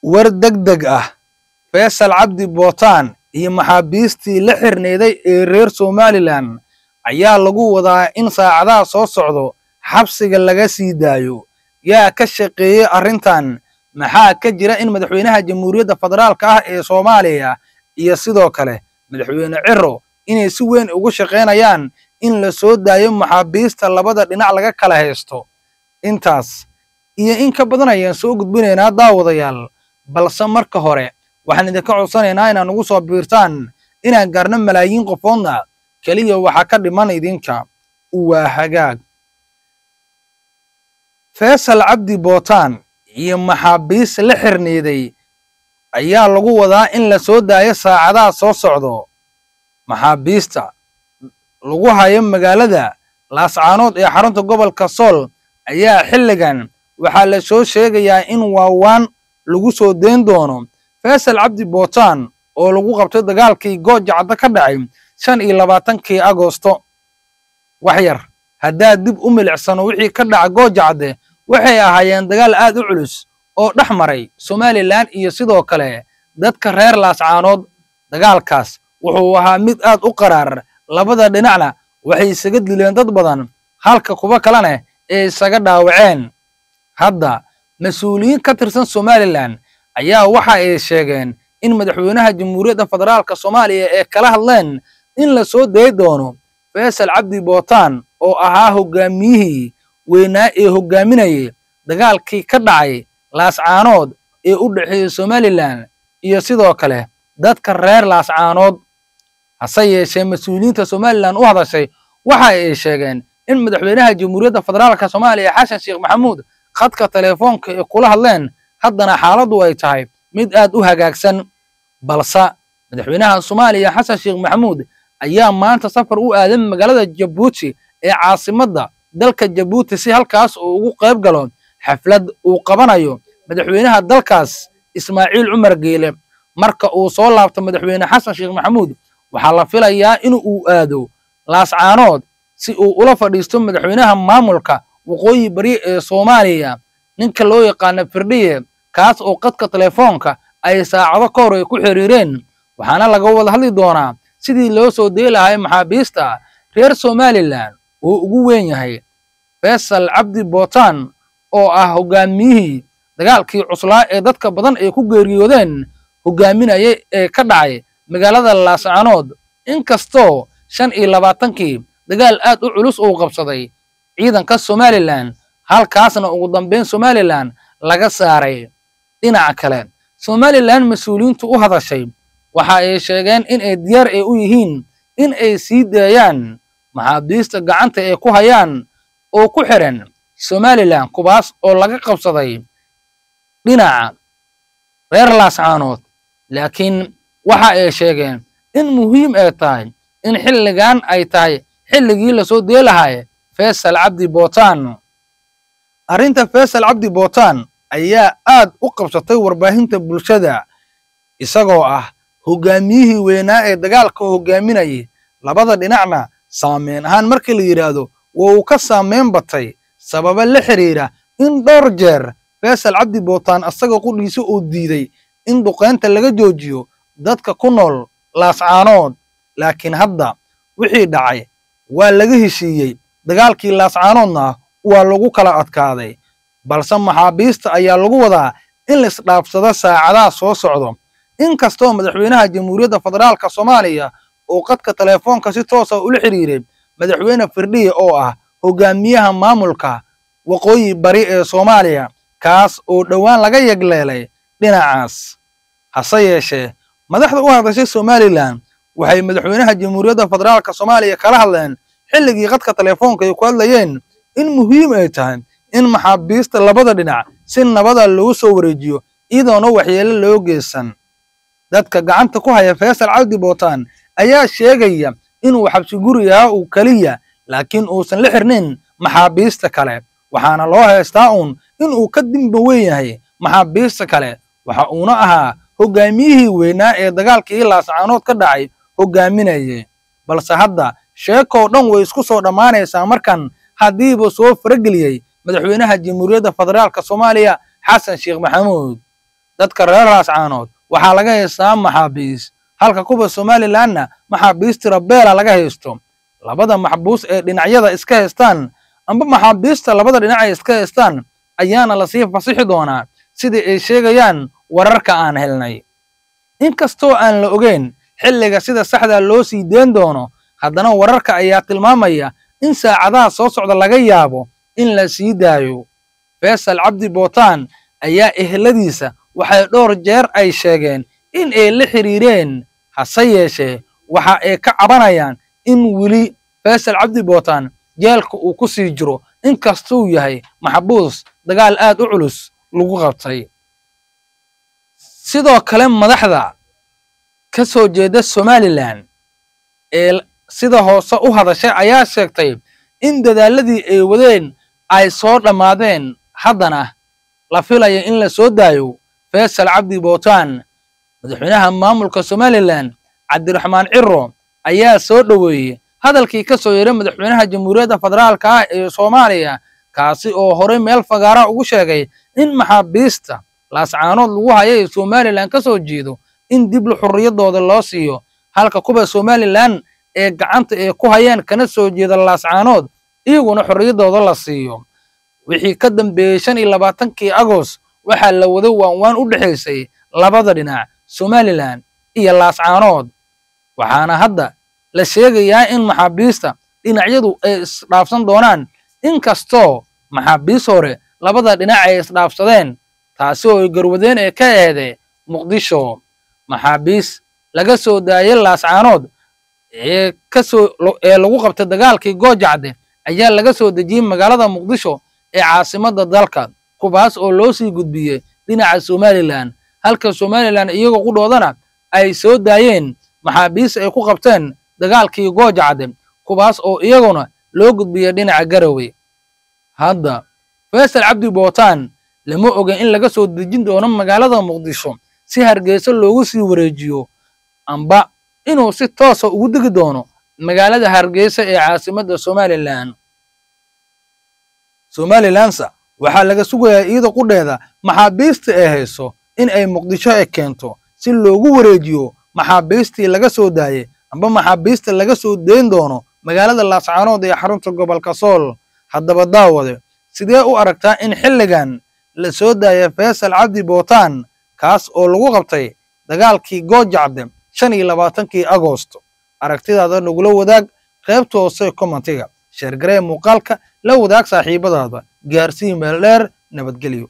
war degdeg ah Faysal Cabdi Bootaan iyo maxaabiistii la xirneeday ee reer Somaliland ayaa lagu wadaa in saacadaha soo socdo xabsiga laga sii daayo. yaa ka shaqeeyay arrintan? maxaa ka jira in madaxweynaha Jamhuuriyadda Federaalka ah ee Soomaaliya iyo sidoo kale madaxweyne Ciro inay si weyn ugu shaqeynayaan in la soo daayo maxaabiista labada dhinac laga kala haysto? intaas iyo in ka badan ayaan soo gudbinaynaa daawadayaal, balse marka hore waxaan idinka codsanaynaa inaad nagu soo biirtaan inaan gaarno malaayiin qofoodna kaliya waxa ka dhiman idinka. waa hagaag Faysal Cabdi Bootaan iyo maxaabiis la xirneeday ayaa lagu wadaa in la soo daayo saacadaha soo socdo. maxaabiista lagu hayo magaalada Laascaanood ee xarunta gobolka Sool ayaa xilligan waxaa la soo sheegayaa in waawaan lagu soo deyn doono Faysal Cabdi Bootaan oo lagu qabtay dagaalkii Gooja Cadde ka dhacay 25 Agoosto. wax yar haddaad dib u milicsano wixii ka dhaca Gooja Cadde, waxay ahaayeen dagaal aad u culus oo dhex maray Somaliland iyo sidoo kale dadka reer Laascaanood. dagaalkaas wuxuu ahaa mid aad u qaraar, labada dhinacna waxay isaga dileen dad badan halka kuwa kalena ay isaga dhaawaceen. hadda mas'uuliyiin ka tirsan Somaliland ayaa waxa ay sheegeen in madaxweynaha Jamhuuriyadda Federaalka Soomaaliya ee kala hadleen in la soo deey doono Faysal Cabdi Bootaan oo ahaa hogaamiyihii weynaa ee hogaaminayay dagaalkii ka dhacay Laascaanood ee u dhaxeeyay Somaliland iyo sidoo kale dadka reer Laascaanood. hase yeeshee mas'uuliyiinta Somaliland u hadashay waxa ay sheegeen in madaxweynaha Jamhuuriyadda Federaalka Soomaaliya Xasan Sheekh Maxamuud khadka telefoonka ee kula hadleen, haddana xaaladdu ay tahay mid aad u hagaagsan. balse madaxweynaha Soomaaliya Xasan Sheekh Maxamuud ayaa maanta safar u aaday magaalada Jabuuti ee caasimadda dalka Jabuuti si halkaas uu ugu qayb galo xaflad uu qabanayo madaxweynaha dalkaas Ismaaciil Cumar Geele. marka uu soo laabto madaxweyne Xasan Sheekh Maxamuud waxaa la filayaa in uu aado Laascaanood si uu ula fadhiisto madaxweynaha maamulka waqooyi bari ee Soomaaliya ninka loo yaqaan Firdhiye, kaas oo qadka telefoonka ay saacado ka hor ku xiriireen. waxaana laga wada hadli doonaa sidii loo soo deey lahaa maxaabiista reer Somaliland oo ugu weyn yahay Faysal Cabdi Bootaan oo ah hogaamiyihii dagaalkii cuslaa ee dadka badan ay ku geeriyoodeen hogaaminayay ee ka dhacay magaalada Laascaanood. inkastoo 25 dagaal aad u culus uu qabsaday ciidanka Somaliland, halkaasna ugu dambeyn Somaliland laga saaray. dhinaca kale Somaliland mas'uuliyiintu u hadashay waxa ay sheegeen in ay diyaar u yihiin in ay sii daayaan maxaabiista gacanta ay ku hayaan oo ku xiran Somaliland, kuwaas oo laga qabsaday dhinaca reer Laascaanood. laakiin waxa ay sheegeen in muhiim ay tahay in xilligan ay tahay xilligii la soo deey lahaa Faysal Cabdi Bootaan. arrinta Faysal Cabdi Bootaan ayaa aad u qabsatay warbaahinta bulshada, isagoo ah hogaamiyihii weynaa ee dagaalka hogaaminayay labada dhinacna saameyn ahaan markii la yiraahdo waa uu ka saameyn batay sababa la xiriira in dhowr jeer Faysal Cabdi Bootaan asagoo qudhiisa uu diiday in duqeynta laga joojiyo dadka ku nool Laascaanood. laakiin hadda wixii dhacay waa laga heshiiyey, dagaalkii Laascaanoodna waa lagu kala adkaaday, balse maxaabiista ayaa lagu wadaa in la isdhaafsado saacadaha soo socdo. inkastoo madaxweynaha Jamhuuriyadda Federaalka Soomaaliya oo qadka telefoonka si toos ah ula xiriiray madaxweyne Firdhiye oo ah hogaamiyaha maamulka waqooyi bari ee Soomaaliya, kaas oo dhowaan laga yagleelay dhinacaas. hase yeeshee madaxda u hadashay Somaliland waxay madaxweynaha Jamhuuriyadda Federaalka Soomaaliya kala hadleen xilligii qadka telefoonka ay ku hadlayeen in muhiim ay tahay in maxaabiista labada dhinac si nabada loo soo wareejiyo iyadoona waxyeello loo geysan. dadka gacanta ku haya Faysal Cabdi Bootaan ayaa sheegaya inuu xabsi guriga uu kaliya, laakiin uusan la xirnayn maxaabiista kale, waxaana loo haystaa inuu ka dimba weyn yahay maxaabiista kale. waxa uuna ahaa hogaamiyihii weynaa ee dagaalkii Laascaanood ka dhacay hogaaminayay. balse hadda sheeko dhan way isku soo dhamaanaysaa markan haddiiba soo farageliyay madaxweynaha Jamhuuriyadda Federaalka Soomaaliya Xasan Sheekh Maxamuud. dadka reer laascaanood waxaa laga haystaa maxaabiis halka kuwa Somalilandna maxaabiis tiro beela laga haysto labada maxbuus ee dhinacyada iska haystaan amba maxaabiista labada dhinac ay iska haystaan ayaana la sii fasixi doonaa sidii ay sheegayaan wararka aan helnay inkastoo aan la ogeyn xilliga sida saxda loo sii deen doono haddana wararka ayaa tilmaamaya in saacadaha soo socda laga yaabo in la sii daayo Faysal Cabdi Bootaan ayaa eheladiisa waxay dhowr jeer ay sheegeen in ay la xiriireen hase yeeshee waxa ay ka cabanayaan in wili Faysal Cabdi Bootaan jeelka uu ku sii jiro inkastuu yahay maxbuus dagaal aad u culus lagu qabtay sidoo kale madaxda ka soo jeeda Somaliland ee sida hoose u hadashay ayaa sheegtay in dadaaladii ay wadeen ay soo dhamaadeen haddana la filayo in la soo daayo Faysal Cabdi Bootaan madaxweynaha maamulka Somaliland Cabdiraxmaan Ciro ayaa soo dhaweeyay hadalkii ka soo yeeray madaxweynaha Jamhuuriyadda Federaalka ah ee Soomaaliya kaasi oo hore meel fagaara ugu sheegay in maxaabiista laascaanood lagu hayay Somaliland ka soo jeedo in dib xurriyadooda loo siiyo halka kuwa Somaliland ee gacanta ay ku hayaan kana soo jeeda laascaanood iyaguna xurriyadooda la siiyo wixii ka dambeeyay 25kii Agost waxa la waday waan u dhaxaysay labada dhinac Somaliland iyo laascaanood waxaana hadda la sheegayaa in maxaabiista dhinacyadu ay isdhaafsan doonaan inkastoo maxaabiis hore labada dhinac ay isdhaafsadeen taasi oo garwadeen ee ka eeday Muqdisho maxaabiis laga soo daayay laascaanood ee lagu qabtay dagaalkii Goojacde ayaa laga soo dejiyay magaalada Muqdisho ee caasimadda dalka kuwaas oo loo sii gudbiyay dhinaca Somaliland halka Somaliland iyagoo ku doodana ay soo daayeen maxaabiis ay ku qabteen dagaalkii Goojacde kuwaas oo iyaguna loo gudbiyay dhinaca Garowe hadda Faysal Cabdi Bootaan lama oga in laga soo dejin doono magaalada Muqdisho si Hargeysa loogu sii wareejiyo amba inuu si toos ah ugu digi doono magaalada Hargeysa ee caasimadda Somaliland waxaa laga sugayaa iyada qudheeda maxaabiista ay hayso in ay Muqdisho ay keento si loogu wareejiyo maxaabiistii laga soo daayay amba maxaabiista laga soo deen doono magaalada Laascaanood ee xarunta gobolka Sool haddaba daawade sidee u aragtaa in xilligan la soo daayay Faysal Cabdi Bootaan kaas oo lagu qabtay dagaalkii Goojacde 25kii Agost aragtidaada nagula wadaag qaybta hoose commentiga share garee muuqaalka la wadaag saaxiibadaada gaarsii meel dheer nabadgelyo